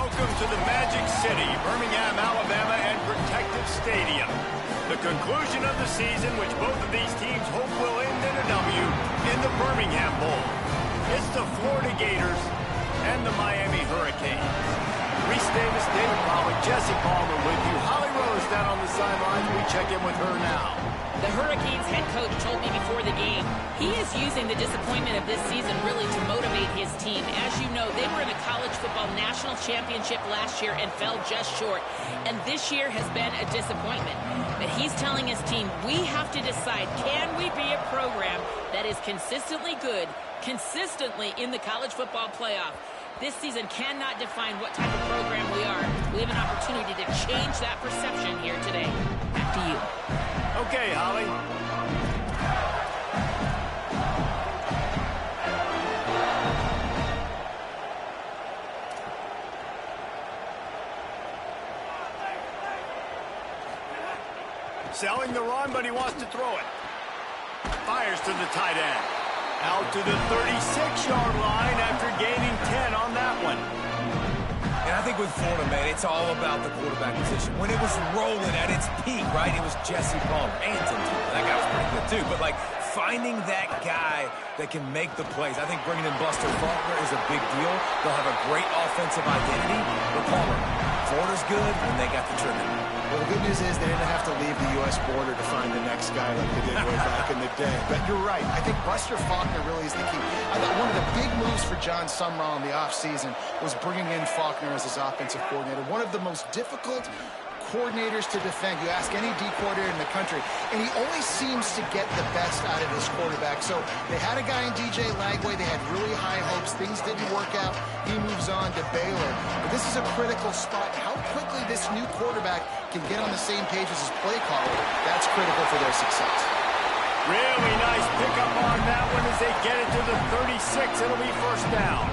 Welcome to the Magic City, Birmingham, Alabama, and Protective Stadium. The conclusion of the season, which both of these teams hope will end in a W, in the Birmingham Bowl. It's the Florida Gators and the Miami Hurricanes. Reese Davis, David Pollock, Jesse Palmer with you. Holly Rose down on the sidelines. We check in with her now. The Hurricanes head coach told me before the game he is using the disappointment of this season really to motivate his team. As you know, they were in a college football national championship last year and fell just short. And this year has been a disappointment. But he's telling his team, we have to decide, can we be a program that is consistently good, consistently in the college football playoff? This season cannot define what type of program we are. We have an opportunity to change that perception here today. Back to you. Okay, Holly. Selling the run, but he wants to throw it. Fires to the tight end. Out to the 36-yard line after gaining 10 on that one. And I think with Florida, man, it's all about the quarterback position. When it was rolling at its peak, right, it was Jesse Palmer. And Tim Tebow. That guy was pretty good, too. But, like, finding that guy that can make the plays. I think bringing in Buster Faulkner is a big deal. They'll have a great offensive identity. But Palmer, Florida's good, and they got the trigger. Well, the good news is they didn't have to leave the U.S. border to find the next guy like they did way back in the day. But you're right. I think Buster Faulkner really is the key. I thought one of the big moves for John Sumrall in the offseason was bringing in Faulkner as his offensive coordinator. One of the most difficult coordinators to defend. You ask any D coordinator in the country, and he always seems to get the best out of his quarterback. So they had a guy in DJ Lagway. They had really high hopes. Things didn't work out. He moves on to Baylor. But this is a critical spot. How quickly this new quarterback can get on the same page as his play caller, that's critical for their success. Really nice pickup on that one as they get it to the 36. It'll be first down.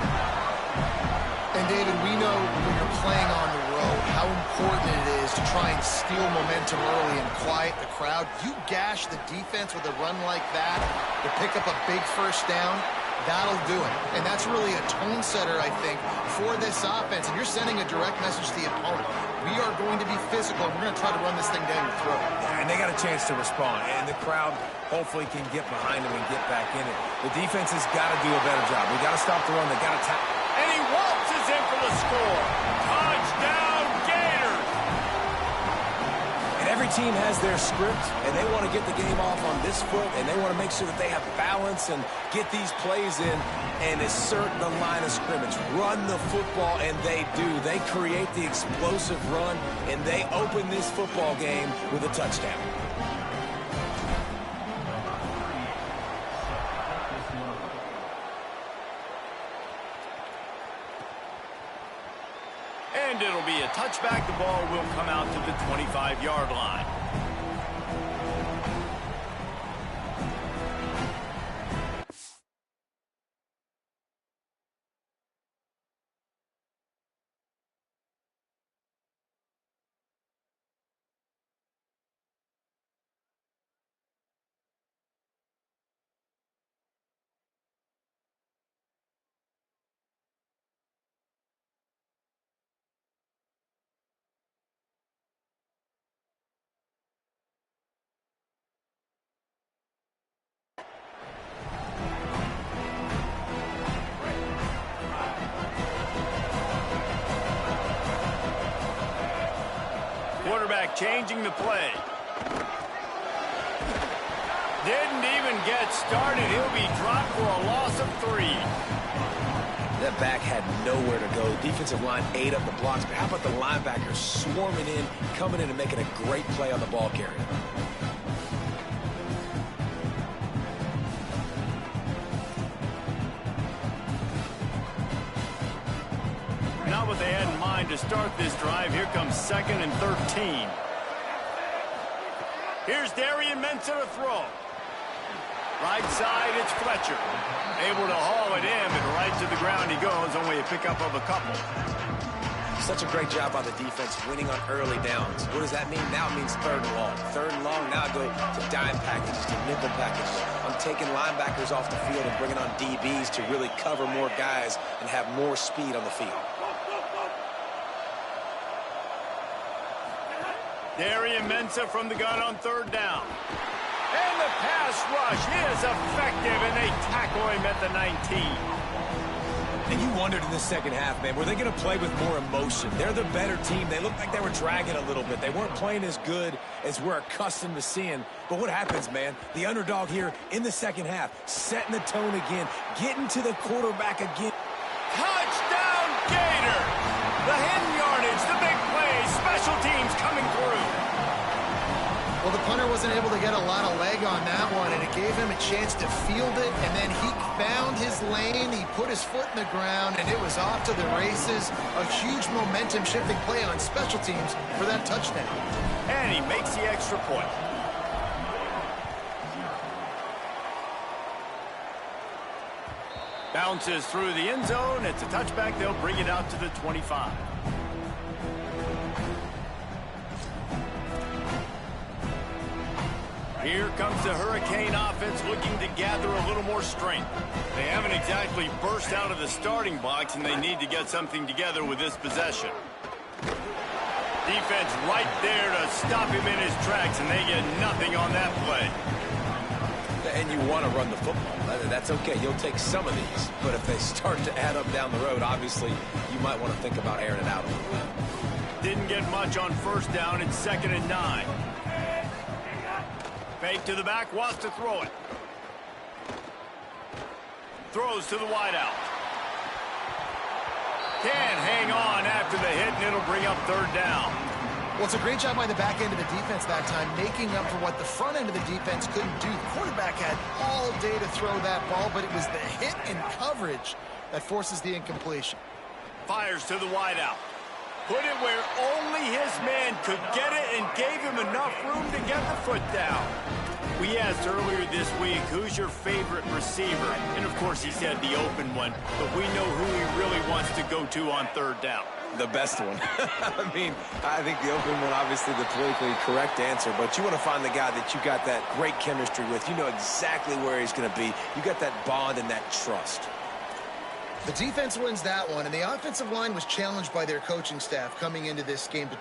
And David, we know when you're playing on the road how important it is to try and steal momentum early and quiet the crowd. You gash the defense with a run like that to pick up a big first down, that'll do it. And that's really a tone setter, I think, for this offense. And you're sending a direct message to the opponent. We are going to be physical, and we're going to try to run this thing down your throat. And they got a chance to respond, and the crowd hopefully can get behind them and get back in it. The defense has got to do a better job. We got to stop the run. They got to tackle. And he waltzes in for the score. Touchdown, Gators! And every team has their script, and they want to get the game off on this foot, and they want to make sure that they have balance and get these plays in and assert the line of scrimmage. Run the football, and they do. They create the explosive run, and they open this football game with a touchdown. And it'll be a touchback. The ball will come out to the 25-yard line. Quarterback changing the play. Didn't even get started. He'll be dropped for a loss of 3. That back had nowhere to go. Defensive line ate up the blocks, but how about the linebackers swarming in, coming in and making a great play on the ball carrier? Not what they had in mind to start this drive. Here comes 2nd and 13. Here's Darian Mensah to throw. Right side, it's Fletcher. Able to haul it in, but right to the ground he goes. Only a pickup of a couple. Such a great job by the defense winning on early downs. What does that mean? Now it means 3rd and long. 3rd and long, now I go to dime packages, to nickel packages. I'm taking linebackers off the field and bringing on DBs to really cover more guys and have more speed on the field. Ncaa from the gun on third down. And the pass rush is effective, and they tackle him at the 19. And you wondered in the second half, man, were they going to play with more emotion? They're the better team. They looked like they were dragging a little bit. They weren't playing as good as we're accustomed to seeing. But what happens, man? The underdog here in the second half, setting the tone again, getting to the quarterback again. Touchdown, Gator! The hidden yardage, the big play, special teams coming through. Well, the punter wasn't able to get a lot of leg on that one, and it gave him a chance to field it, and then he found his lane, he put his foot in the ground, and it was off to the races. A huge momentum-shifting play on special teams for that touchdown. And he makes the extra point. Bounces through the end zone. It's a touchback. They'll bring it out to the 25. Here comes the Hurricane offense looking to gather a little more strength. They haven't exactly burst out of the starting blocks, and they need to get something together with this possession. Defense right there to stop him in his tracks, and they get nothing on that play. And you want to run the football. That's okay. You'll take some of these. But if they start to add up down the road, obviously, you might want to think about airing it out a little bit. Didn't get much on first down. It's 2nd and 9. Fake to the back, wants to throw it. Throws to the wideout. Can't hang on after the hit, and it'll bring up third down. Well, it's a great job by the back end of the defense that time, making up for what the front end of the defense couldn't do. The quarterback had all day to throw that ball, but it was the hit and coverage that forces the incompletion. Fires to the wideout. Put it where only his man could get it and gave him enough room to get the foot down. We asked earlier this week, who's your favorite receiver? And, of course, he said the open one, but we know who he really wants to go to on third down. The best one. I mean, I think the open one, obviously the politically correct answer, but you want to find the guy that you got that great chemistry with. You know exactly where he's going to be. You got that bond and that trust. The defense wins that one, and the offensive line was challenged by their coaching staff coming into this game to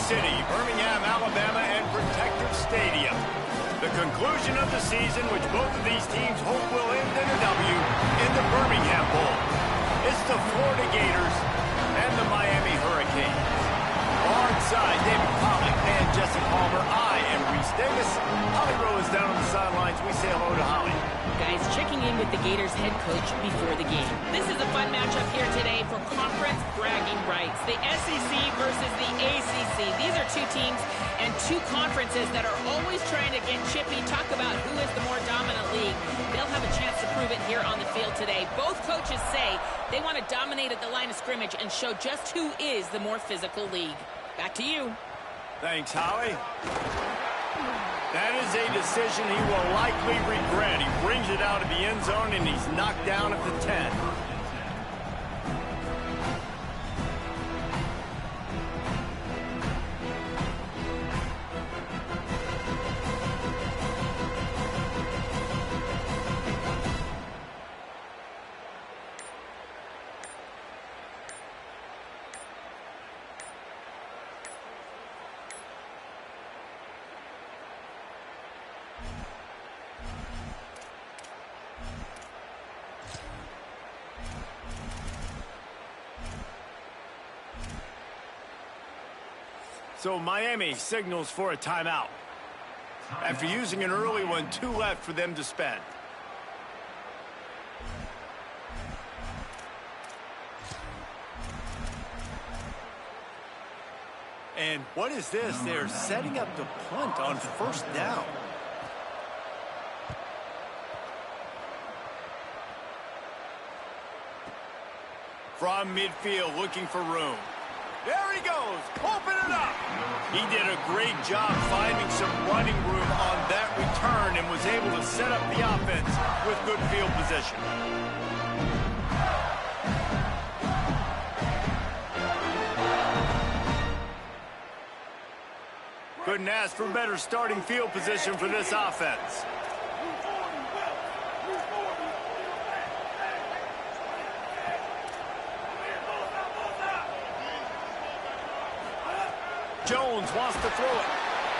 City, Birmingham, Alabama, and Protective Stadium. The conclusion of the season, which both of these teams hope will end in a W in the Birmingham Bowl. It's the Florida Gators and the Miami Hurricanes. Alongside David Pollack and Jesse Palmer, I am Reese Davis. Holly Rowe is down on the sidelines. We say hello to Holly. Guys, checking in with the Gators head coach before the game. This is a fun matchup here today for conference bragging rights. The SEC versus the ACC. These are two teams and two conferences that are always trying to get chippy, talk about who is the more dominant league. They'll have a chance to prove it here on the field today. Both coaches say they want to dominate at the line of scrimmage and show just who is the more physical league. Back to you. Thanks, Holly. That is a decision he will likely regret. He brings it out of the end zone, and he's knocked down at the 10. So Miami signals for a timeout. After using an early one, 2 left for them to spend. And what is this? They're setting up the punt on first down. From midfield, looking for room. There he goes, open it up. He did a great job finding some running room on that return and was able to set up the offense with good field position. Couldn't ask for better starting field position for this offense. Jones wants to throw it.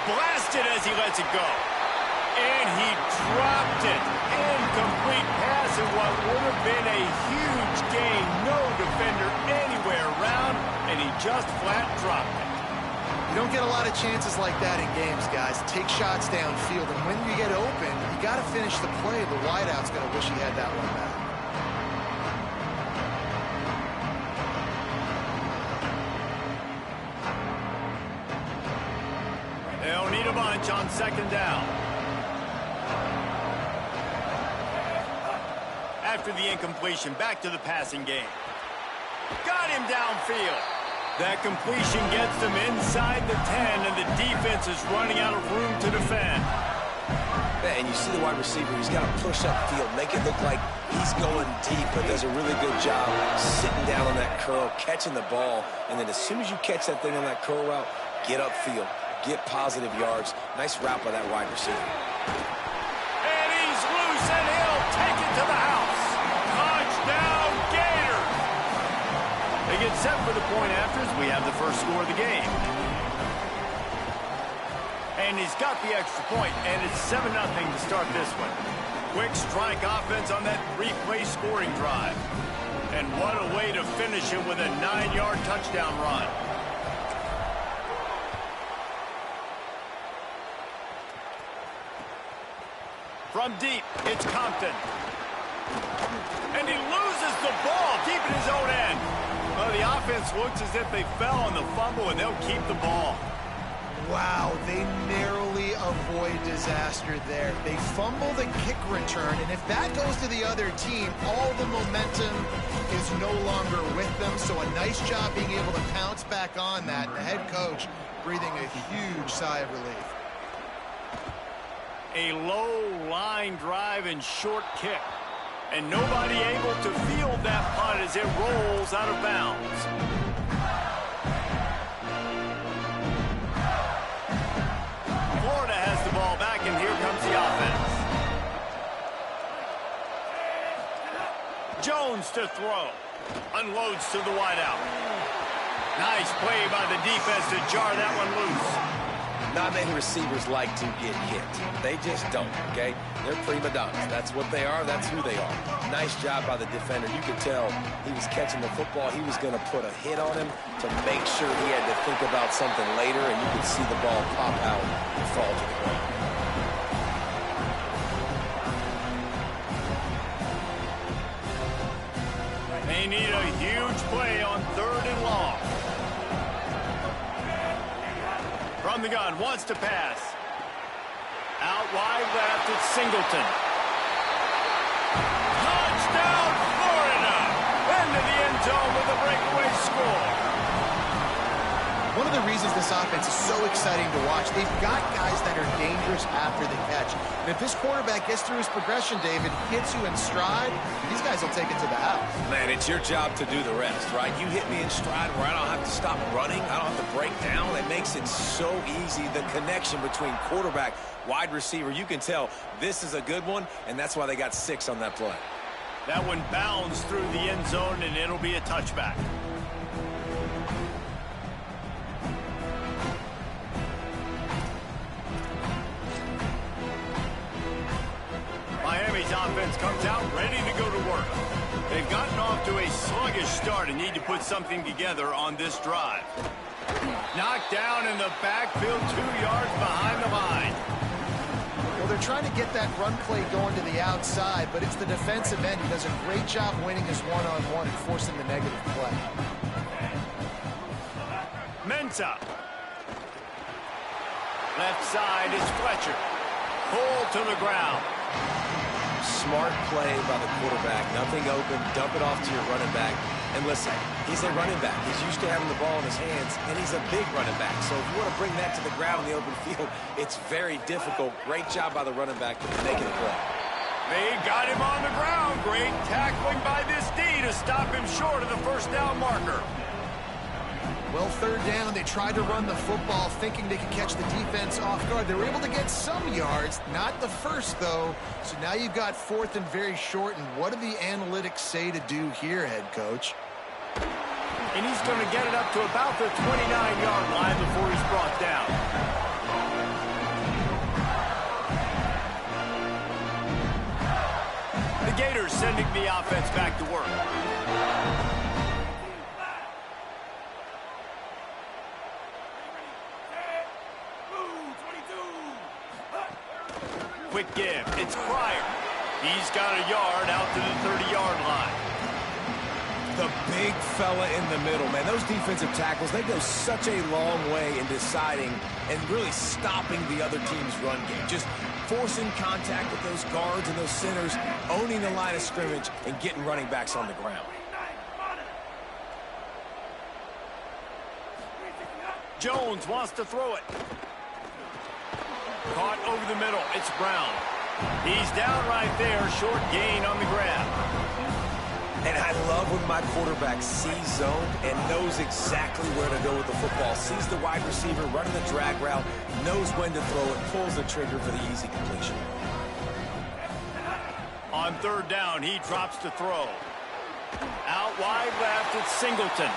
Blasted as he lets it go. And he dropped it. Incomplete pass in what would have been a huge gain. No defender anywhere around, and he just flat dropped it. You don't get a lot of chances like that in games, guys. Take shots downfield, and when you get open, you got to finish the play. The wideout's going to wish he had that one back. They'll need a bunch on second down. After the incompletion, back to the passing game. Got him downfield. That completion gets them inside the 10, and the defense is running out of room to defend. And you see the wide receiver, he's got to push upfield, make it look like he's going deep, but does a really good job sitting down on that curl, catching the ball, and then as soon as you catch that thing on that curl route, get upfield. Get positive yards. Nice route by that wide receiver. And he's loose, and he'll take it to the house. Touchdown, Gators! They get set for the point afters. We have the first score of the game. And he's got the extra point, and it's 7-0 to start this one. Quick strike offense on that 3-play scoring drive. And what a way to finish it with a 9-yard touchdown run. From deep, it's Compton. And he loses the ball deep in his own end. Well, the offense looks as if they fell on the fumble, and they'll keep the ball. Wow, they narrowly avoid disaster there. They fumble the kick return, and if that goes to the other team, all the momentum is no longer with them. So a nice job being able to pounce back on that. The head coach breathing a huge sigh of relief. A low line drive and short kick. And nobody able to field that punt as it rolls out of bounds. Florida has the ball back, and here comes the offense. Jones to throw. Unloads to the wideout. Nice play by the defense to jar that one loose. Not many receivers like to get hit. They just don't, okay? They're prima donnas. That's what they are. That's who they are. Nice job by the defender. You could tell he was catching the football. He was going to put a hit on him to make sure he had to think about something later, and you could see the ball pop out and fall to the ground. They need a huge play on 3rd and long. From the gun, wants to pass. Out wide left, it's Singleton. Touchdown, Florida! Into the end zone with a breakaway score. One of the reasons this offense is so exciting to watch, they've got guys that are dangerous after the catch. And if this quarterback gets through his progression, David, hits you in stride, these guys will take it to the house. Man, it's your job to do the rest, right? You hit me in stride where I don't have to stop running. I don't have to break down. It makes it so easy. The connection between quarterback, wide receiver, you can tell this is a good one, and that's why they got 6 on that play. That one bounds through the end zone, and it'll be a touchback. Miami's offense comes out ready to go to work. They've gotten off to a sluggish start and need to put something together on this drive. Knocked down in the backfield, 2 yards behind the line. Well, they're trying to get that run play going to the outside, but it's the defensive end who does a great job winning his one-on-one and forcing the negative play. Ncaa. Left side is Fletcher. Pulled to the ground. Smart play by the quarterback. Nothing open. Dump it off to your running back. And listen, he's a running back. He's used to having the ball in his hands, and he's a big running back. So if you want to bring that to the ground in the open field, it's very difficult. Great job by the running back to make it a play. They got him on the ground. Great tackling by this D to stop him short of the first down marker. Well, 3rd down, they tried to run the football thinking they could catch the defense off guard. They were able to get some yards, not the first, though. So now you've got 4th and very short, and what do the analytics say to do here, head coach? And he's going to get it up to about the 29-yard line before he's brought down. The Gators sending the offense back to work. Quick give. It's Pryor. He's got a yard out to the 30-yard line. The big fella in the middle, man. Those defensive tackles, they go such a long way in deciding and really stopping the other team's run game. Just forcing contact with those guards and those centers, owning the line of scrimmage, and getting running backs on the ground. Jones wants to throw it. Caught over the middle. It's Brown. He's down right there. Short gain on the grab. And I love when my quarterback sees zone and knows exactly where to go with the football. Sees the wide receiver running the drag route, knows when to throw it, pulls the trigger for the easy completion. On 3rd down, he drops to throw. Out wide left, it's Singleton.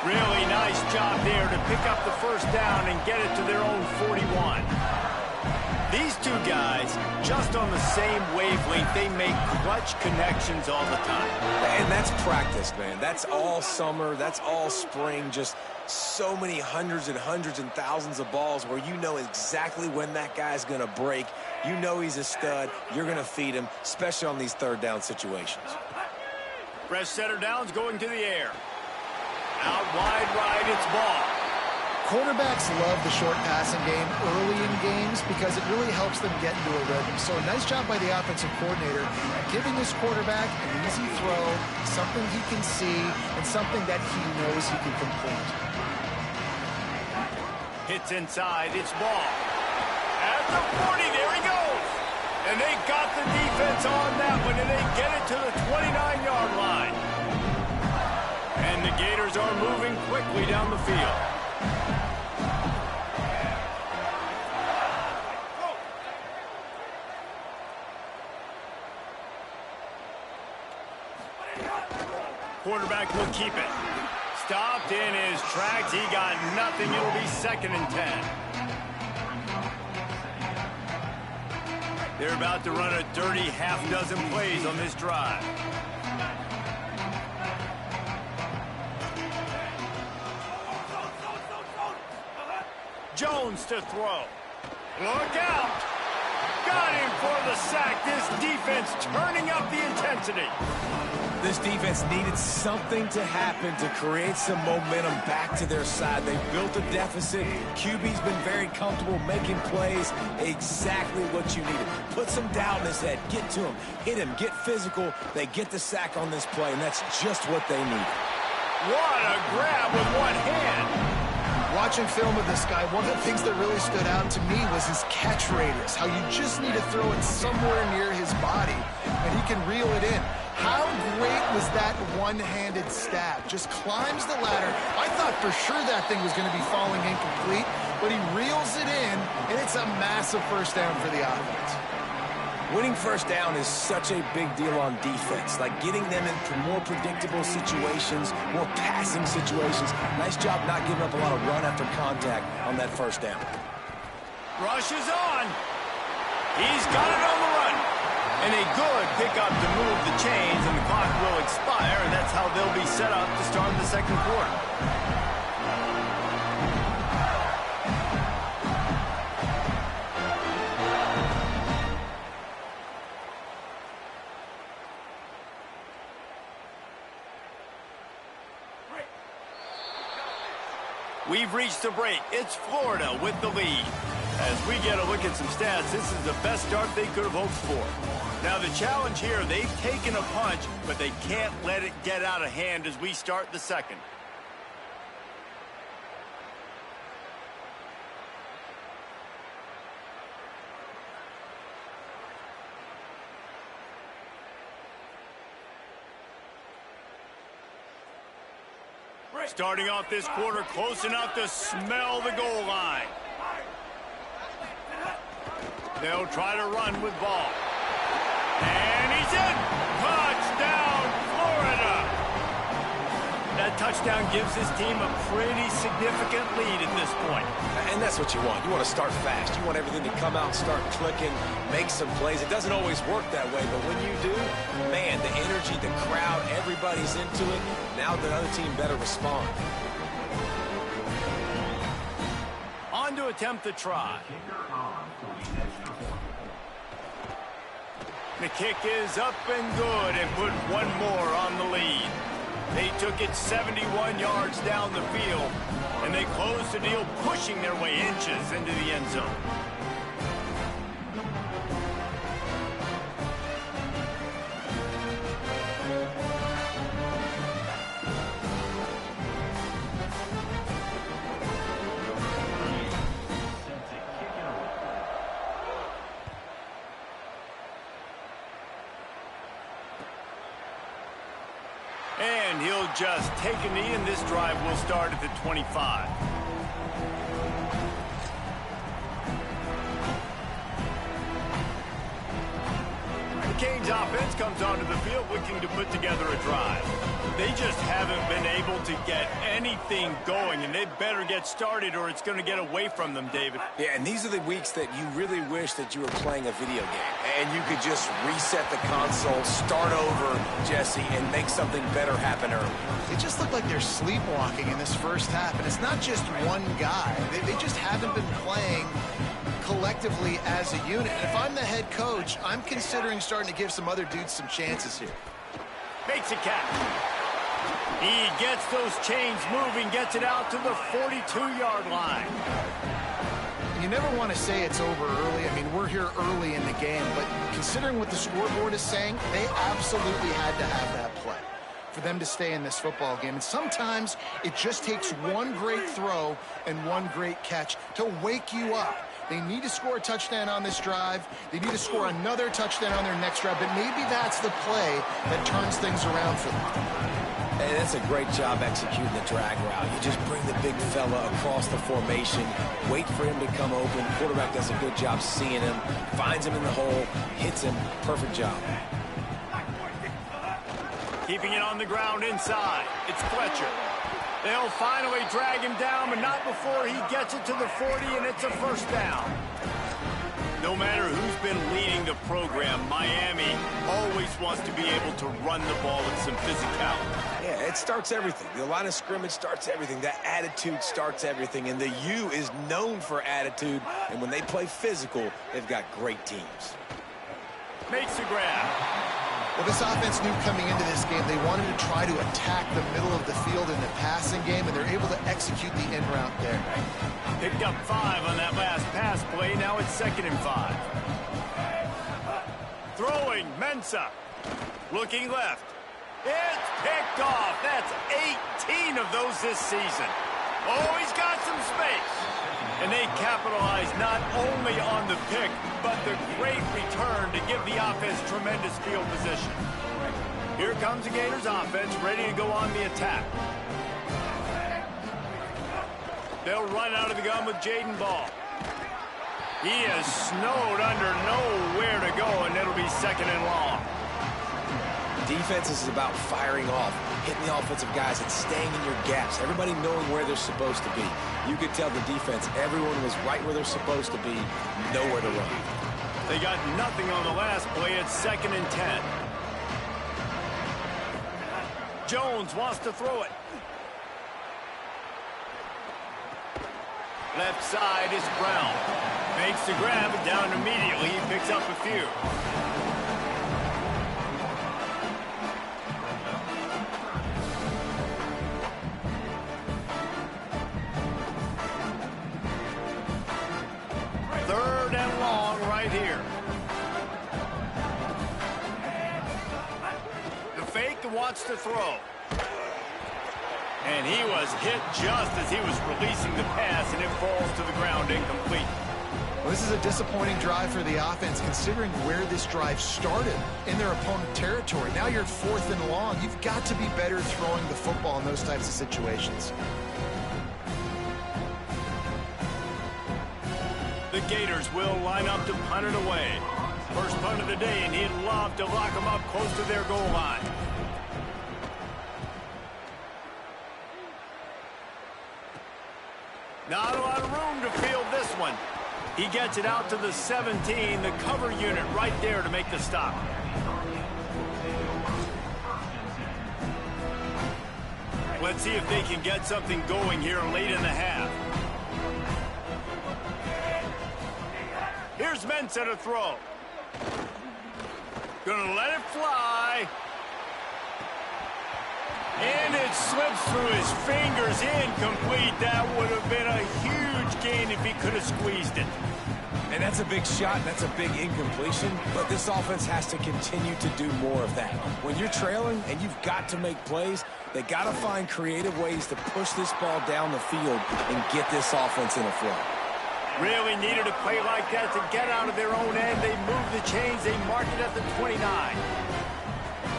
Really nice job there to pick up the first down and get it to their own 41. These two guys, just on the same wavelength, they make clutch connections all the time. And that's practice, man. That's all summer. That's all spring. Just so many hundreds and thousands of balls where you know exactly when that guy's going to break. You know he's a stud. You're going to feed him, especially on these 3rd down situations. Fresh center down's going to the air. Out wide right, it's Ball. Quarterbacks love the short passing game early in games because it really helps them get into a rhythm. So a nice job by the offensive coordinator giving his quarterback an easy throw, something he can see, and something that he knows he can complete. Hits inside, it's Ball. At the 40, there he goes. And they got the defense on that one, and they get it to the 29-yard line. And the Gators are moving quickly down the field. Quarterback will keep it. stopped in his tracks. He got nothing. It'll be 2nd and 10. They're about to run a dirty half-dozen plays on this drive. Jones to throw. Look out. Got him for the sack. This defense turning up the intensity. This defense needed something to happen to create some momentum back to their side. They built a deficit. QB's been very comfortable making plays. Exactly what you needed. Put some doubt in his head. Get to him. Hit him. Get physical. They get the sack on this play, and that's just what they need. What a grab with one hand. Watching film of this guy, one of the things that really stood out to me was his catch radius, how you just need to throw it somewhere near his body, and he can reel it in. How great was that one-handed stab? Just climbs the ladder. I thought for sure that thing was going to be falling incomplete, but he reels it in, and it's a massive first down for the offense. Winning first down is such a big deal on defense, like getting them into more predictable situations, more passing situations. Nice job not giving up a lot of run after contact on that first down. Rush is on. He's got it on the run. And a good pickup to move the chains, and the clock will expire, and that's how they'll be set up to start the 2nd quarter. We've reached the break. It's Florida with the lead. As we get a look at some stats, this is the best start they could have hoped for. Now the challenge here, they've taken a punch, but they can't let it get out of hand as we start the 2nd. Starting off this quarter close enough to smell the goal line. They'll try to run with ball. And he's in! Touchdown, Florida! That touchdown gives his team a pretty significant lead at this point. And that's what you want. You want to start fast. You want everything to come out, start clicking, make some plays. It doesn't always work that way, but when you do, man, the energy, the crowd, everybody's into it. Now the other team better respond. On to attempt the try. The kick is up and good and put one more on the lead. They took it 71 yards down the field, and they closed the deal, pushing their way inches into the end zone. And he'll just take a knee, and this drive will start at the 25. The Canes offense comes onto the field looking to put together a drive. They just haven't been able to get anything going, and they better get started or it's going to get away from them, David. Yeah, and these are the weeks that you really wish that you were playing a video game and you could just reset the console, start over, Jesse, and make something better happen early. It just looked like they're sleepwalking in this first half, and it's not just one guy. They just haven't been playing collectively as a unit. And if I'm the head coach, I'm considering starting to give some other dudes some chances here. Makes a catch. He gets those chains moving, gets it out to the 42-yard line. You never want to say it's over early. I mean, we're here early in the game, but considering what the scoreboard is saying, they absolutely had to have that play for them to stay in this football game. And sometimes it just takes one great throw and one great catch to wake you up. They need to score a touchdown on this drive. They need to score another touchdown on their next drive, but maybe that's the play that turns things around for them. Hey, that's a great job executing the drag route. You just bring the big fella across the formation, wait for him to come open. Quarterback does a good job seeing him, finds him in the hole, hits him. Perfect job. Keeping it on the ground inside. It's Fletcher. They'll finally drag him down, but not before he gets it to the 40, and it's a first down. No matter who's been leading the program, Miami always wants to be able to run the ball with some physicality. Yeah, it starts everything. The line of scrimmage starts everything. That attitude starts everything. And the U is known for attitude. And when they play physical, they've got great teams. Makes the grab. Well, this offense knew coming into this game they wanted to try to attack the middle of the field in the passing game, and they're able to execute the in route there. Picked up 5 on that last pass play. Now it's 2nd and 5. Throwing, Ncaa. Looking left. It's picked off. That's 18 of those this season. Oh, he's got some space. And they capitalize not only on the pick, but the great return to give the offense tremendous field position. Here comes the Gators offense, ready to go on the attack. They'll run out of the gun with Jaden Ball. He is snowed under, nowhere to go, and it'll be 2nd and long. Defense is about firing off, hitting the offensive guys, and staying in your gaps. Everybody knowing where they're supposed to be. You could tell the defense, everyone was right where they're supposed to be, nowhere to run. They got nothing on the last play. It's 2nd and 10. Jones wants to throw it. Left side is Brown. Makes the grab, down immediately. He picks up a few. Here. The fake wants to throw. And he was hit just as he was releasing the pass, and it falls to the ground incomplete. Well, this is a disappointing drive for the offense, considering where this drive started in their opponent territory. Now you're at 4th and long. You've got to be better throwing the football in those types of situations. The Gators will line up to punt it away. First punt of the day, and he'd love to lock them up close to their goal line. Not a lot of room to field this one. He gets it out to the 17, the cover unit right there to make the stop. Let's see if they can get something going here late in the half. Here's Ncaa to throw. Gonna let it fly. And it slips through his fingers, incomplete. That would have been a huge gain if he could have squeezed it. And that's a big shot, and that's a big incompletion, but this offense has to continue to do more of that. When you're trailing and you've got to make plays, they got to find creative ways to push this ball down the field and get this offense in a flow. Really needed a play like that to get out of their own end. They moved the chains. They marked it at the 29.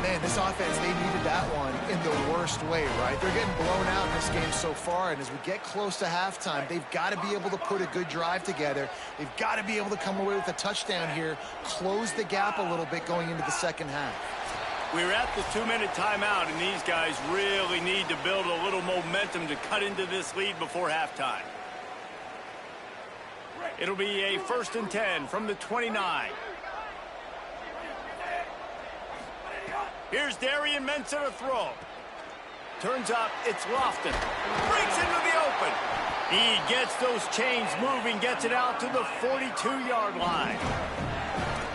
Man, this offense, they needed that one in the worst way, right? They're getting blown out in this game so far, and as we get close to halftime, they've got to be able to put a good drive together. They've got to be able to come away with a touchdown here, close the gap a little bit going into the second half. We're at the 2-minute timeout, and these guys really need to build a little momentum to cut into this lead before halftime. It'll be a 1st and 10 from the 29. Here's Darian Ncaa to throw. Turns up, it's Lofton. Breaks into the open. He gets those chains moving, gets it out to the 42-yard line.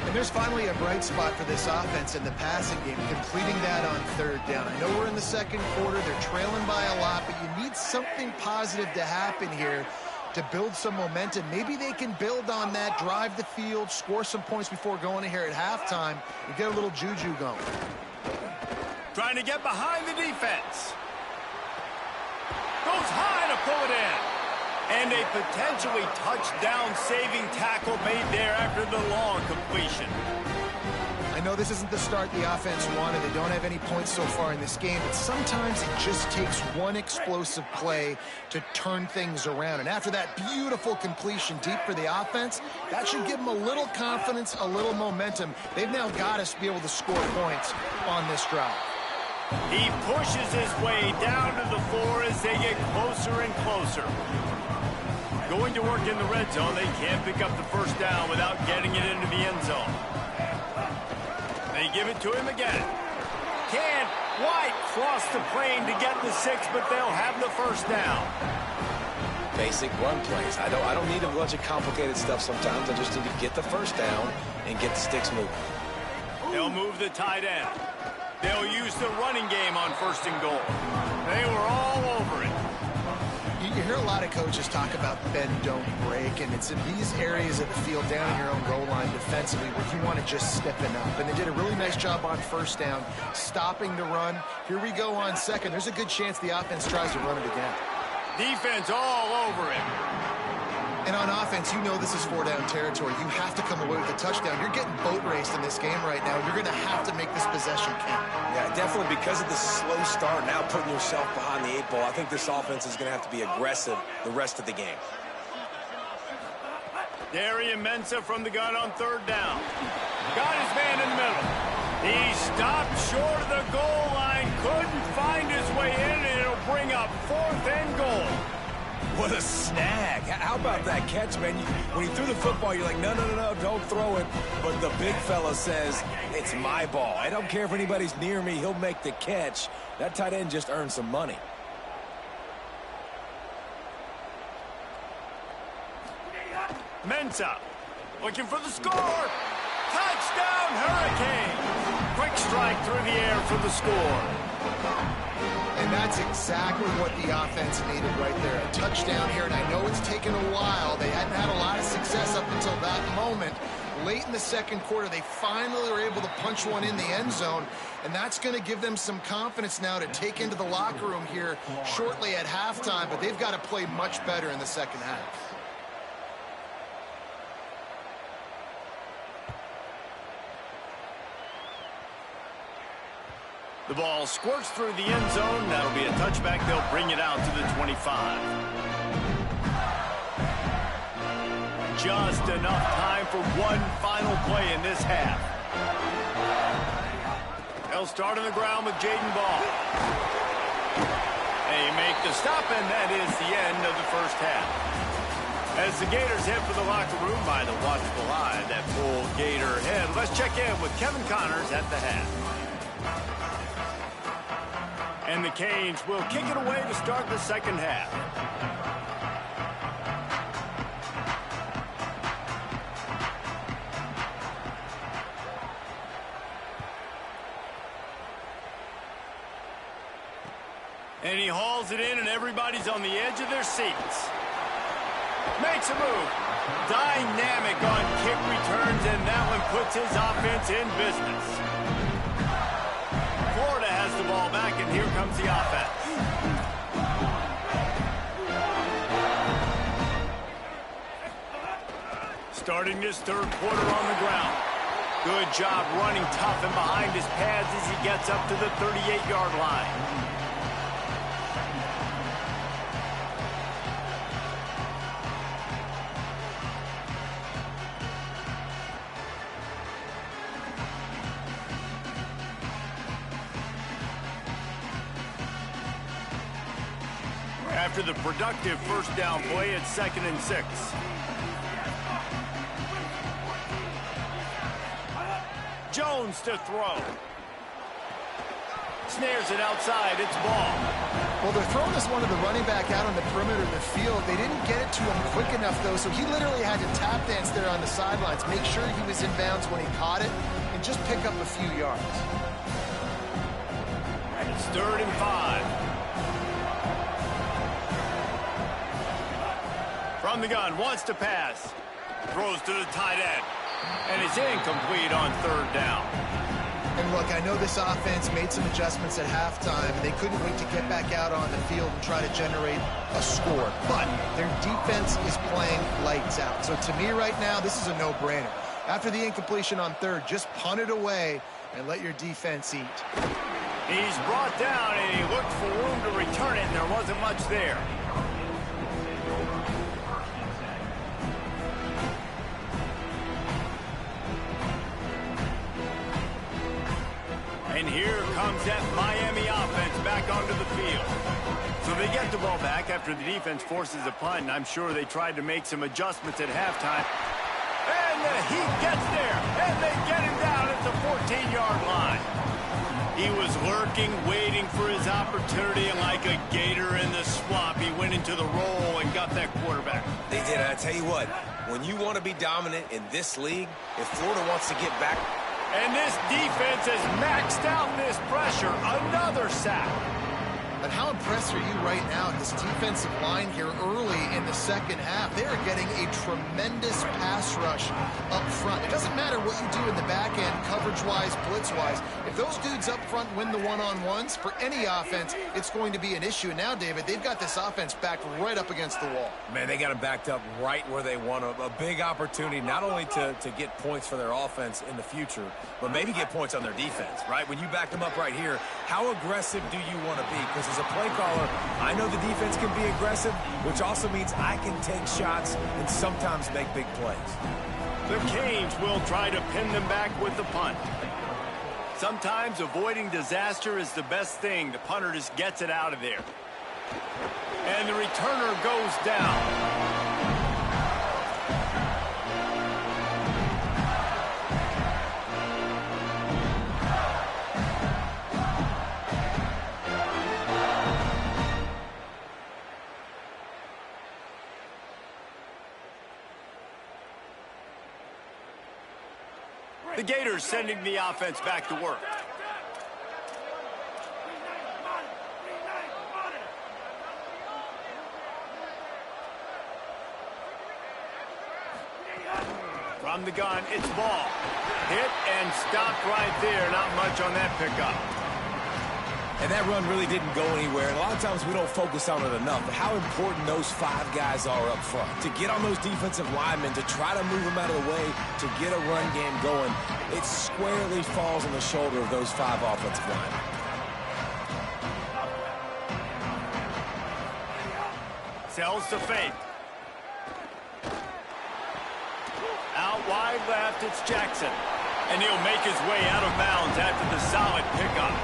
And there's finally a bright spot for this offense in the passing game, completing that on 3rd down. I know we're in the 2nd quarter. They're trailing by a lot, but you need something positive to happen here to build some momentum. Maybe they can build on that, drive the field, score some points before going in here at halftime, and get a little juju going. Trying to get behind the defense. Goes high to pull it in. And a potentially touchdown-saving tackle made there after the long completion. I know this isn't the start the offense wanted. They don't have any points so far in this game, but sometimes it just takes one explosive play to turn things around. And after that beautiful completion deep for the offense, that should give them a little confidence, a little momentum. They've now got us to be able to score points on this drive. He pushes his way down to the floor as they get closer and closer. Going to work in the red zone, they can't pick up the first down without getting it into the end zone. They give it to him again. Can't quite cross the plane to get the 6, but they'll have the first down. Basic run plays. I don't need a bunch of complicated stuff sometimes. I just need to get the first down and get the sticks moving. They'll move the tight end. They'll use the running game on 1st and goal. They were all over it. You hear a lot of coaches talk about bend, don't break, and it's in these areas of the field down in your own goal line defensively where you want to just stiffen up. And they did a really nice job on 1st down, stopping the run. Here we go on 2nd. There's a good chance the offense tries to run it again. Defense all over it. And on offense, you know this is 4-down territory. You have to come away with a touchdown. You're getting boat raced in this game right now. You're going to have to make this possession count. Yeah, definitely because of the slow start, now putting yourself behind the 8 ball. I think this offense is going to have to be aggressive the rest of the game. Ncaa from the gun on 3rd down. Got his man in the middle. He stopped short of the goal line, couldn't find his way in, and it'll bring up 4th and goal. What a snag. How about that catch, man? When he threw the football, you're like, no, don't throw it. But the big fella says, it's my ball. I don't care if anybody's near me. He'll make the catch. That tight end just earned some money. Ncaa looking for the score. Touchdown, Hurricane. Quick strike through the air for the score. And that's exactly what the offense needed right there. A touchdown here, and I know it's taken a while. They hadn't had a lot of success up until that moment. Late in the 2nd quarter, they finally were able to punch one in the end zone, and that's going to give them some confidence now to take into the locker room here shortly at halftime, but they've got to play much better in the 2nd half. The ball squirts through the end zone. That'll be a touchback. They'll bring it out to the 25. Just enough time for one final play in this half. They'll start on the ground with Jaden Ball. They make the stop, and that is the end of the 1st half. As the Gators head for the locker room by the watchful eye, that full Gator head. Let's check in with Kevin Connors at the half. And the Canes will kick it away to start the 2nd half. And he hauls it in, and everybody's on the edge of their seats. Makes a move. Dynamic on kick returns, and that one puts his offense in business. Florida has the ball back, and here comes the offense. Starting this 3rd quarter on the ground. Good job running tough and behind his pads as he gets up to the 38-yard line. After the productive 1st down play, it's 2nd and 6. Jones to throw. Snares it outside. It's Ball. Well, they're throwing this one to the running back out on the perimeter of the field. They didn't get it to him quick enough, though, so he literally had to tap dance there on the sidelines, make sure he was in bounds when he caught it, and just pick up a few yards. And it's 3rd and 5. From the gun, wants to pass. Throws to the tight end. And it's incomplete on 3rd down. And look, I know this offense made some adjustments at halftime, and they couldn't wait to get back out on the field and try to generate a score. But their defense is playing lights out. So to me right now, this is a no-brainer. After the incompletion on 3rd, just punt it away and let your defense eat. He's brought down, and he looked for room to return it, and there wasn't much there. And And here comes that Miami offense back onto the field. So they get the ball back after the defense forces a punt, and I'm sure they tried to make some adjustments at halftime. And the Heat gets there, and they get him down at the 14-yard line. He was lurking, waiting for his opportunity, and like a gator in the swamp, he went into the roll and got that quarterback. They did, and I tell you what, when you want to be dominant in this league, if Florida wants to get back... And this defense has maxed out this pressure. Another sack. But how impressed are you right now at this defensive line here early in the second half? They are getting a tremendous pass rush up front. It doesn't matter what you do in the back end, coverage-wise, blitz-wise. If those dudes up front win the one-on-ones, for any offense, it's going to be an issue. And now, David, they've got this offense backed right up against the wall. Man, they got them backed up right where they want them. A big opportunity not only to get points for their offense in the future, but maybe get points on their defense, right? When you back them up right here, how aggressive do you want to be? Because as a play caller, I know the defense can be aggressive, which also means I can take shots and sometimes make big plays. The Canes will try to pin them back with the punt. Sometimes avoiding disaster is the best thing. The punter just gets it out of there. And the returner goes down. The Gators sending the offense back to work. From the gun, it's ball. Hit and stopped right there. Not much on that pickup. And that run really didn't go anywhere. And a lot of times we don't focus on it enough. But how important those five guys are up front. To get on those defensive linemen, to try to move them out of the way, to get a run game going, it squarely falls on the shoulder of those five offensive linemen. Sells to fake. Out wide left, it's Jackson. And he'll make his way out of bounds after the solid pickup.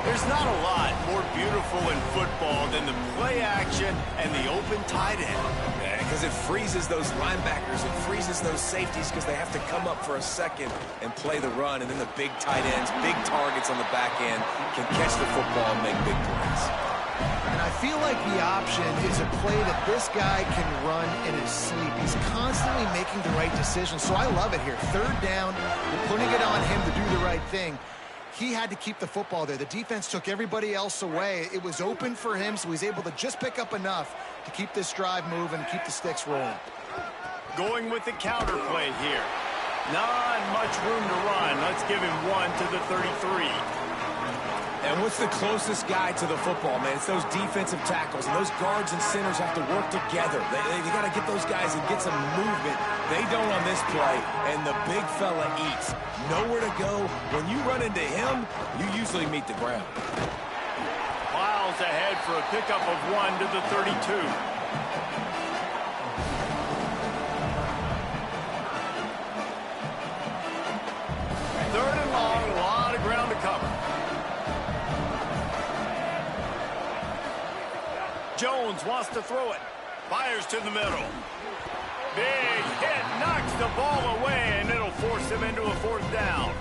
There's not a lot more beautiful in football than the play action and the open tight end. Because it freezes those linebackers, it freezes those safeties because they have to come up for a second and play the run. And then the big tight ends, big targets on the back end can catch the football and make big plays. And I feel like the option is a play that this guy can run in his sleep. He's constantly making the right decision, so I love it here. Third down, we're putting it on him to do the right thing. He had to keep the football there. The defense took everybody else away. It was open for him, so he's able to just pick up enough to keep this drive moving, keep the sticks rolling. Going with the counter play here. Not much room to run. Let's give him one to the 33. And what's the closest guy to the football, man? It's those defensive tackles, and those guards and centers have to work together. They got to get those guys and get some movement. They don't on this play, and the big fella eats. Nowhere to go. When you run into him, you usually meet the ground. Miles ahead for a pickup of one to the 32. Third and long, a lot of ground to cover. Jones wants to throw it. Fires to the middle. Big hit, knocks the ball away, and it'll force him into a fourth down.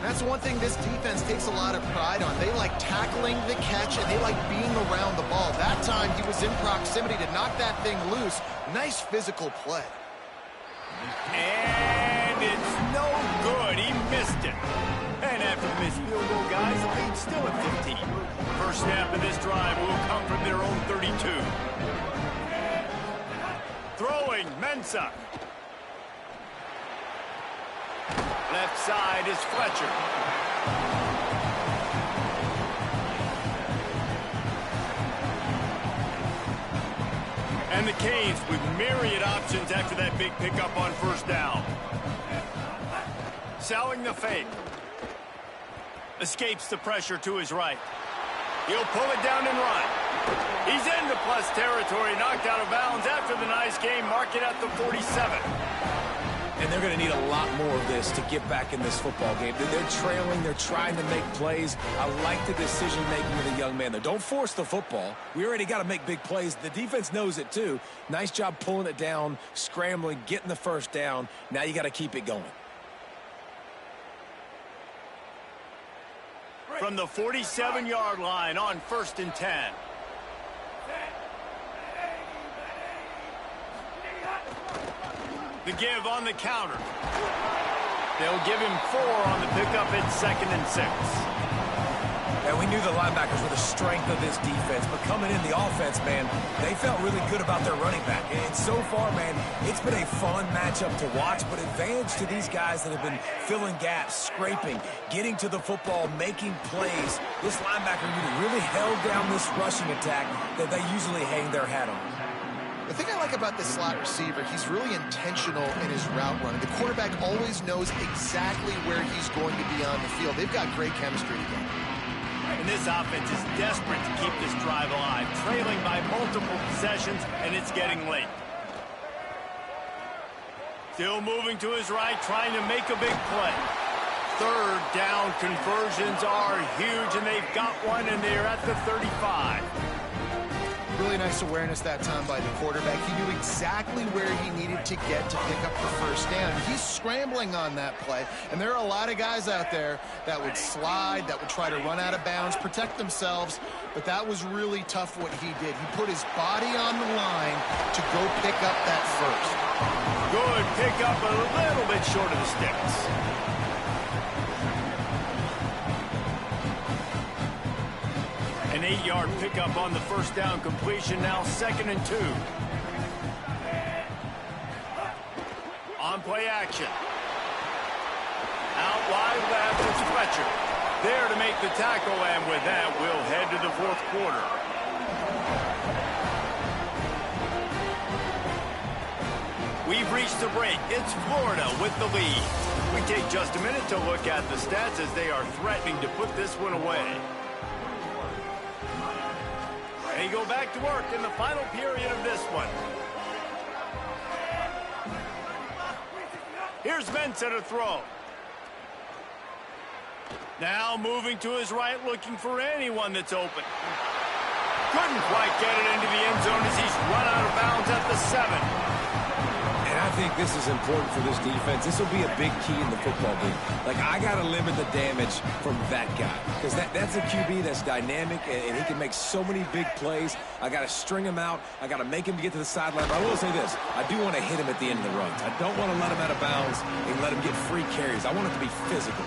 That's one thing this defense takes a lot of pride on. They like tackling the catch, and they like being around the ball. That time, he was in proximity to knock that thing loose. Nice physical play. And it's no good. He missed it. And after the missed field goal, guys, the lead's still at 15. First snap of this drive will come from their own 32. Throwing, Ncaa. Left side is Fletcher. And the Canes with myriad options after that big pickup on first down. Selling the fake. Escapes the pressure to his right. He'll pull it down and run. He's into plus territory, knocked out of bounds after the nice game, mark it at the 47. And they're going to need a lot more of this to get back in this football game. They're trailing. They're trying to make plays. I like the decision-making of the young man there. Don't force the football. We already got to make big plays. The defense knows it, too. Nice job pulling it down, scrambling, getting the first down. Now you got to keep it going. From the 47-yard line on 1st and 10. The give on the counter. They'll give him 4 on the pickup at 2nd and 6. And we knew the linebackers were the strength of this defense, but coming in the offense, man, they felt really good about their running back. And so far, man, it's been a fun matchup to watch, but advantage to these guys that have been filling gaps, scraping, getting to the football, making plays. This linebacker unit really held down this rushing attack that they usually hang their hat on. The thing I like about this slot receiver, he's really intentional in his route running. The quarterback always knows exactly where he's going to be on the field. They've got great chemistry together. And this offense is desperate to keep this drive alive, trailing by multiple possessions, and it's getting late. Still moving to his right, trying to make a big play. 3rd down conversions are huge, and they've got one, and they're at the 35. Really nice awareness that time by the quarterback. He knew exactly where he needed to get to pick up the first down. He's scrambling on that play, and there are a lot of guys out there that would slide, that would try to run out of bounds, protect themselves, but that was really tough what he did. He put his body on the line to go pick up that first. Good pickup, a little bit short of the sticks. An 8-yard pickup on the first down completion, now 2nd and 2. On play action. Out wide left, it's Fletcher. There to make the tackle, and with that, we'll head to the 4th quarter. We've reached the break. It's Florida with the lead. We take just a minute to look at the stats as they are threatening to put this one away. They go back to work in the final period of this one. Here's Ncaa to throw. Now moving to his right, looking for anyone that's open. Couldn't quite get it into the end zone as he's run out of bounds at the 7. And I think this is important for this defense. This will be a big key in the football game. Like, I got to limit the damage from that guy. Because that's a QB that's dynamic, and he can make so many big plays. I got to string him out. I got to make him to get to the sideline. But I will say this. I do want to hit him at the end of the runs. I don't want to let him out of bounds and let him get free carries. I want it to be physical.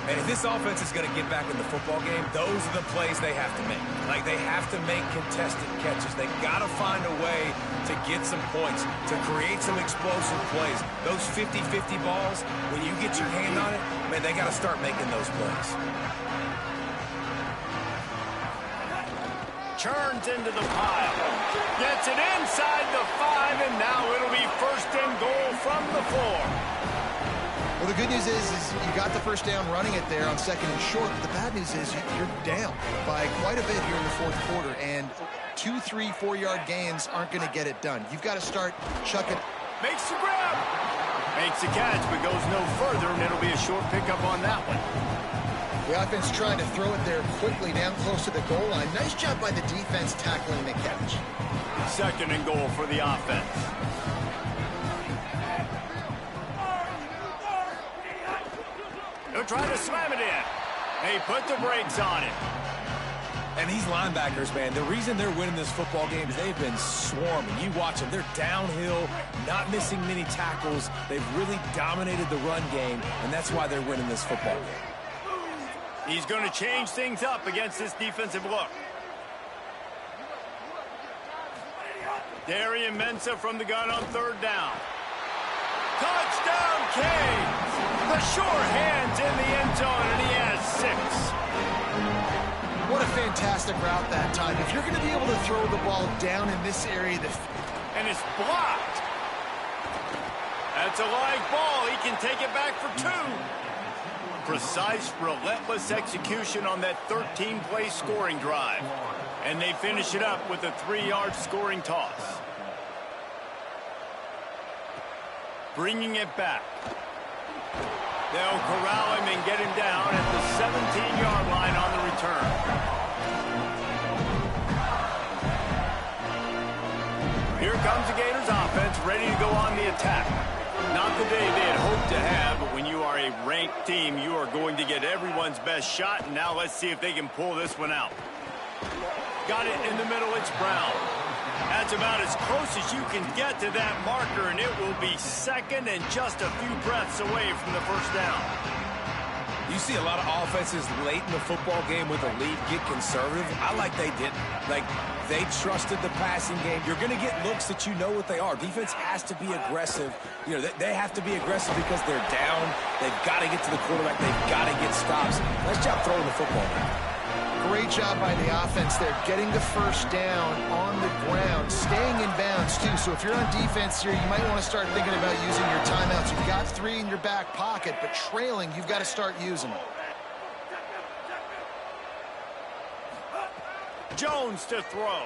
And if this offense is going to get back in the football game, those are the plays they have to make. Like, they have to make contested catches. They got to find a way to get some points, to create some explosive plays. Those 50-50 balls, when you get your hand on it, man, they got to start making those plays. Churns into the pile. Gets it inside the 5, and now it'll be 1st and goal from the 4. Well, the good news is you got the first down running it there on 2nd and short. But the bad news is you're down by quite a bit here in the 4th quarter. And 2, 3, 4-yard gains aren't going to get it done. You've got to start chucking. Makes the grab. Makes the catch, but goes no further, and it'll be a short pickup on that one. The offense trying to throw it there quickly down close to the goal line. Nice job by the defense tackling the catch. 2nd and goal for the offense. They'll try to slam it in. They put the brakes on it. And these linebackers, man, the reason they're winning this football game is they've been swarming. You watch them. They're downhill, not missing many tackles. They've really dominated the run game, and that's why they're winning this football game. He's going to change things up against this defensive look. Darian Ncaa from the gun on 3rd down. Touchdown, Canes! The sure hands in the end zone, and he has 6. What a fantastic route that time. If you're going to be able to throw the ball down in this area, and it's blocked. That's a live ball. He can take it back for 2. Precise, relentless execution on that 13-play scoring drive. And they finish it up with a 3-yard scoring toss. Bringing it back. They'll corral him and get him down at the 17-yard line on the return. Here comes the Gators offense, ready to go on the attack. Not the day they had hoped to have, but when you are a ranked team, you are going to get everyone's best shot, and now let's see if they can pull this one out. Got it in the middle, it's Brown. That's about as close as you can get to that marker, and it will be second and just a few breaths away from the first down. You see a lot of offenses late in the football game with a lead get conservative. I like they didn't. Like, they trusted the passing game. You're going to get looks that you know what they are. Defense has to be aggressive. You know, they have to be aggressive because they're down. They've got to get to the quarterback. They've got to get stops. Nice job throwing the football. Great job by the offense there, getting the first down on the ground, staying in bounds, too. So if you're on defense here, you might want to start thinking about using your timeouts. You've got 3 in your back pocket, but trailing, you've got to start using them. Jones to throw.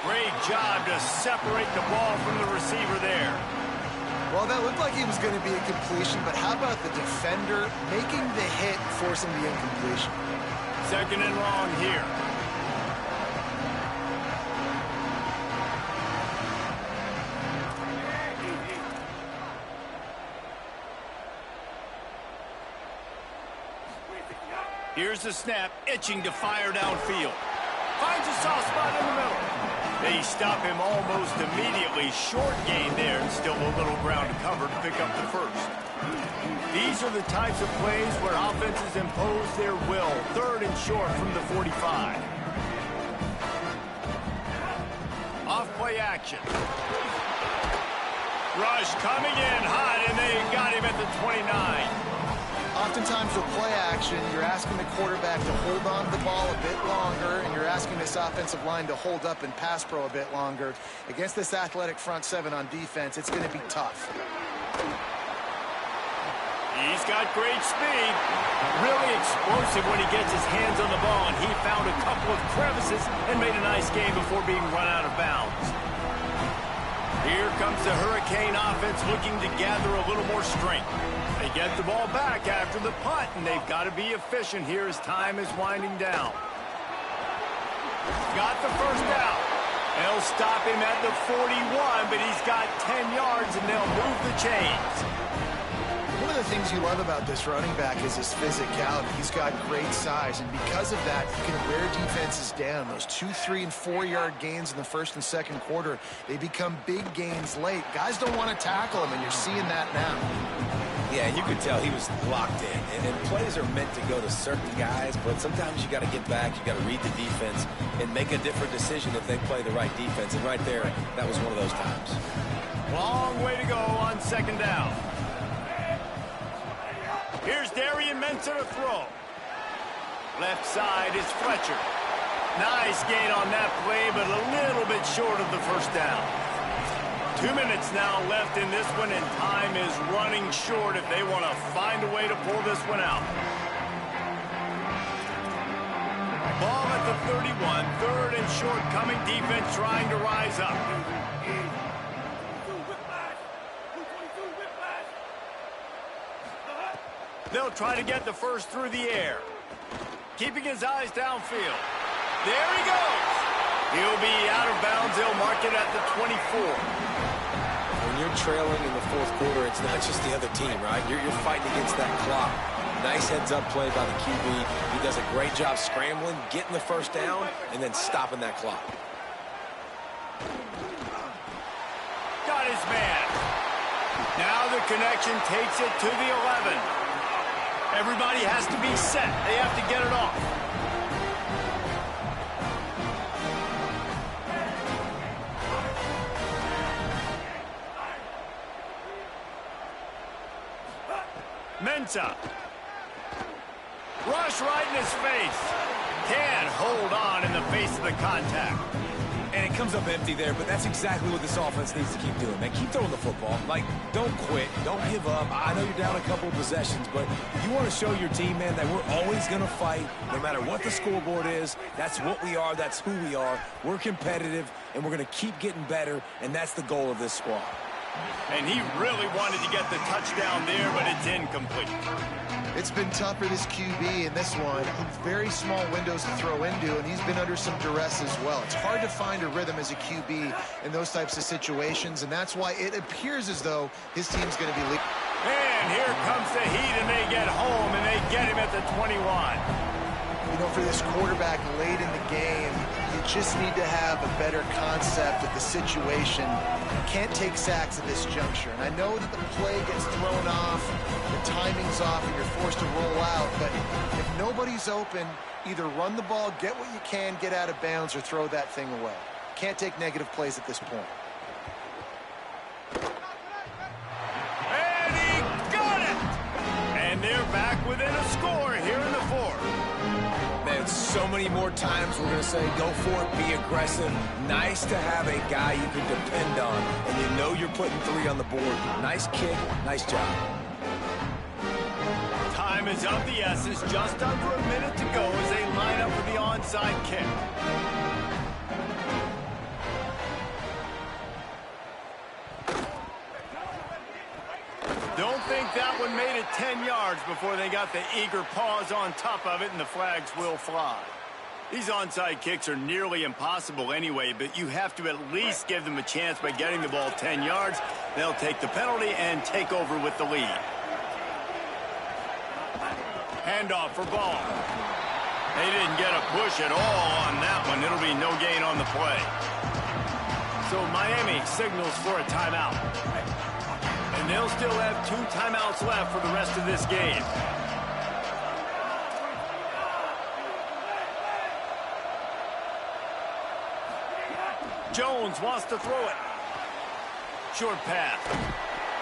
Great job to separate the ball from the receiver there. Well, that looked like he was going to be a completion, but how about the defender making the hit, forcing the incompletion? Second and long here. Here's the snap, itching to fire downfield. Finds a soft spot in the middle. They stop him almost immediately. Short gain there, and still a little ground to cover to pick up the first. These are the types of plays where offenses impose their will. Third and short from the 45. Off play action. Rush coming in hot, and they got him at the 29. Oftentimes with play action, you're asking the quarterback to hold on to the ball a bit longer, and you're asking this offensive line to hold up in pass pro a bit longer. Against this athletic front seven on defense, it's going to be tough. He's got great speed. Really explosive when he gets his hands on the ball, and he found a couple of crevices and made a nice game before being run out of bounds. Here comes the Hurricane offense looking to gather a little more strength. They get the ball back after the punt, and they've got to be efficient here as time is winding down. Got the first down. They'll stop him at the 41, but he's got 10 yards, and they'll move the chains. One of the things you love about this running back is his physicality. He's got great size, and because of that, he can wear defenses down. Those 2, 3, and 4-yard gains in the first and second quarter, they become big gains late. Guys don't want to tackle him, and you're seeing that now. Yeah, and you could tell he was locked in. And plays are meant to go to certain guys, but sometimes you got to get back, you got to read the defense, and make a different decision if they play the right defense. And right there, that was one of those times. Long way to go on second down. Here's Ncaa to throw. Left side is Fletcher. Nice gain on that play, but a little bit short of the first down. 2 minutes now left in this one, and time is running short if they want to find a way to pull this one out. Ball at the 31, third and short coming, defense trying to rise up. They'll try to get the first through the air. Keeping his eyes downfield. There he goes. He'll be out of bounds. They'll mark it at the 24. When you're trailing in the fourth quarter, it's not just the other team, right? You're fighting against that clock. Nice heads-up play by the QB. He does a great job scrambling, getting the first down, and then stopping that clock. Got his man. Now the connection takes it to the 11. Everybody has to be set. They have to get it off. Ncaa. Rush right in his face. Can't hold on in the face of the contact. And it comes up empty there, but that's exactly what this offense needs to keep doing, man. Keep throwing the football. Like, don't quit. Don't give up. I know you're down a couple of possessions, but you want to show your team, man, that we're always going to fight no matter what the scoreboard is. That's what we are. That's who we are. We're competitive, and we're going to keep getting better, and that's the goal of this squad. And he really wanted to get the touchdown there, but it's incomplete. It's been tough for this QB in this one. Very small windows to throw into, and he's been under some duress as well. It's hard to find a rhythm as a QB in those types of situations, and that's why it appears as though his team's going to be leading. And here comes the heat, and they get home, and they get him at the 21. You know, for this quarterback late in the game, you just need to have a better concept of the situation. You can't take sacks at this juncture. And I know that the play gets thrown off, the timing's off, and you're forced to roll out. But if nobody's open, either run the ball, get what you can, get out of bounds, or throw that thing away. Can't take negative plays at this point. And he got it! And they're back within a score here in the fourth. Man, so many more times we're going to say, go for it, be aggressive. Nice to have a guy you can depend on, and you know you're putting 3 on the board. Nice kick, nice job. Time is of the essence, just under a minute to go as they line up for the onside kick. Don't think that one made it 10 yards before they got the eager paws on top of it, and the flags will fly. These onside kicks are nearly impossible anyway, but you have to at least give them a chance by getting the ball 10 yards. They'll take the penalty and take over with the lead. Handoff for Ball. They didn't get a push at all on that one. It'll be no gain on the play. So Miami signals for a timeout. And they'll still have 2 timeouts left for the rest of this game. Jones wants to throw it. Short pass.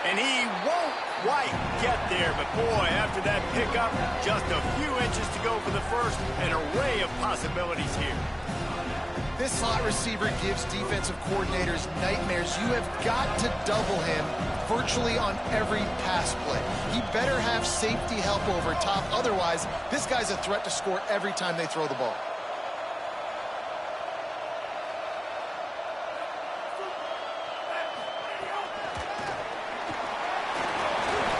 And he won't quite get there, but boy, after that pickup, just a few inches to go for the first. An array of possibilities here. This slot receiver gives defensive coordinators nightmares. You have got to double him virtually on every pass play. He better have safety help over top. Otherwise, this guy's a threat to score every time they throw the ball.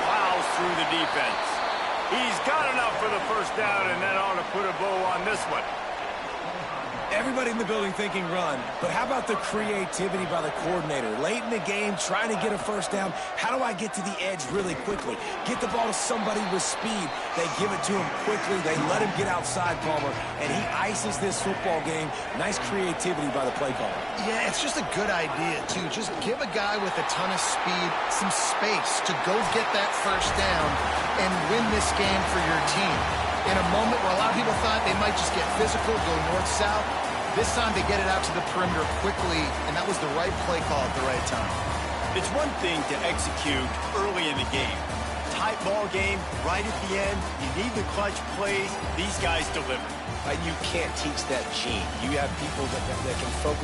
Plows through the defense. He's got enough for the first down, and that ought to put a bow on this one. Everybody in the building thinking run, but how about the creativity by the coordinator? Late in the game, trying to get a first down. How do I get to the edge really quickly? Get the ball to somebody with speed. They give it to him quickly. They let him get outside, Palmer, and he ices this football game. Nice creativity by the play caller. Yeah, it's just a good idea, too. Just give a guy with a ton of speed some space to go get that first down and win this game for your team. In a moment where a lot of people thought they might just get physical, go north-south, this time they get it out to the perimeter quickly, and that was the right play call at the right time. It's one thing to execute early in the game. Tight ball game, right at the end, you need the clutch plays. These guys deliver. You can't teach that gene. You have people that can focus.